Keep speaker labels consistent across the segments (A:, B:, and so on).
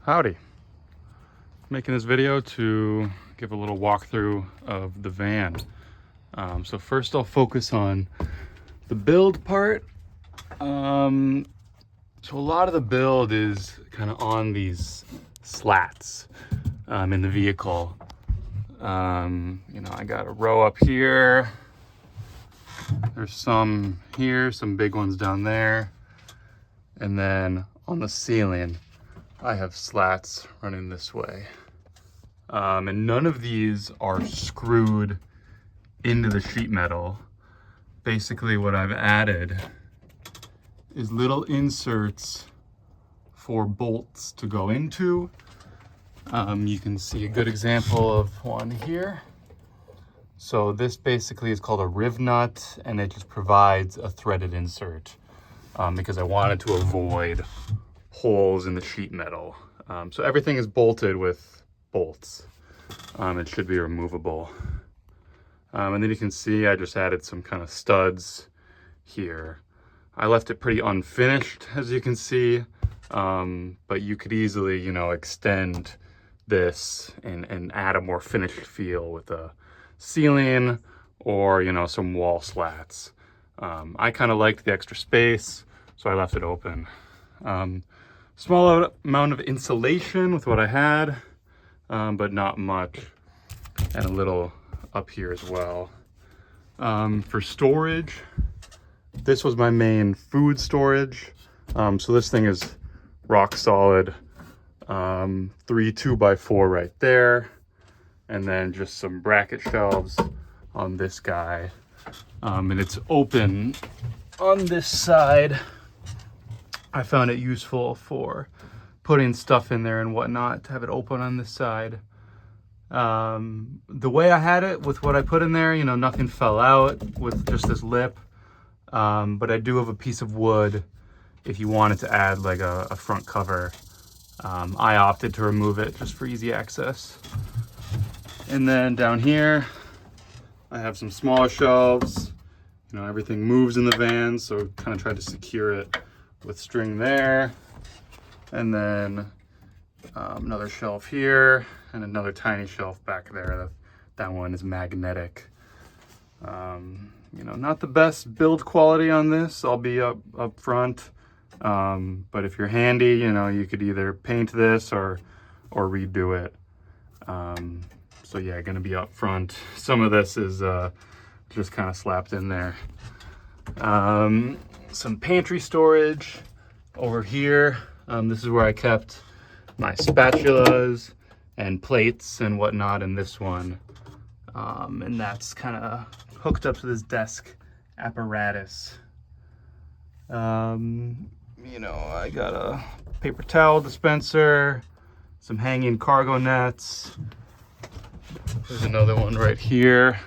A: Howdy. Making this video to give a little walkthrough of the van. So first I'll focus on the build part. So a lot of the build is kind of on these slats in the vehicle. I got a row up here. There's some here, some big ones down there. And then on the ceiling, I have slats running this way. And none of these are screwed into the sheet metal. Basically what I've added is little inserts for bolts to go into. You can see a good example of one here. So this basically is called a riv nut, and it just provides a threaded insert because I wanted to avoid holes in the sheet metal. So everything is bolted with bolts. It should be removable. And then you can see I just added some kind of studs here. I left it pretty unfinished, as you can see, but you could easily, extend this and add a more finished feel with a ceiling or, some wall slats. I kind of liked the extra space, so I left it open. Small amount of insulation with what I had, but not much, and a little up here as well. For storage, this was my main food storage. So this thing is rock solid, 3 2x4 right there, and then just some bracket shelves on this guy, and it's open on this side. I found it useful for putting stuff in there and whatnot, to have it open on this side. The way I had it with what I put in there, nothing fell out with just this lip. But I do have a piece of wood if you wanted to add like a front cover. I opted to remove it just for easy access. And then down here, I have some smaller shelves. Everything moves in the van, so kind of tried to secure it with string there. And then another shelf here and another tiny shelf back there. That one is magnetic. Not the best build quality on this, I'll be up front. But if you're handy, you could either paint this or redo it. So yeah, gonna be up front. Some of this is just kind of slapped in there. Some pantry storage over here. This is where I kept my spatulas and plates and whatnot in this one. And that's kind of hooked up to this desk apparatus. I got a paper towel dispenser, some hanging cargo nets. There's another one right here.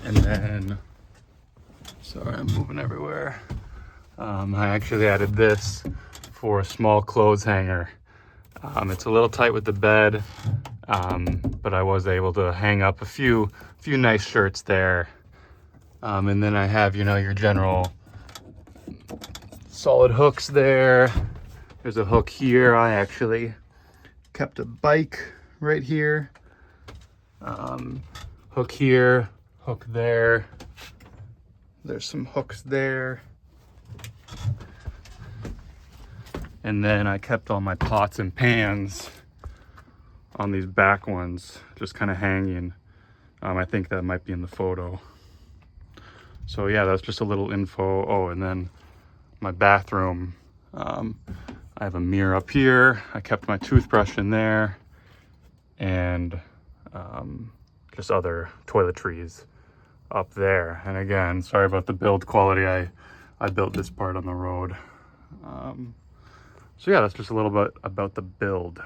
A: And then, sorry, I'm moving everywhere. I actually added this for a small clothes hanger. It's a little tight with the bed, but I was able to hang up a few nice shirts there. And then I have, your general solid hooks there. There's a hook here. I actually kept a bike right here. Hook here, hook there. There's some hooks there. And then I kept all my pots and pans on these back ones, just kind of hanging. I think that might be in the photo. So yeah, that's just a little info. Oh, and then my bathroom. I have a mirror up here. I kept my toothbrush in there, and just other toiletries up there. And again, sorry about the build quality. I built this part on the road. So yeah, that's just a little bit about the build.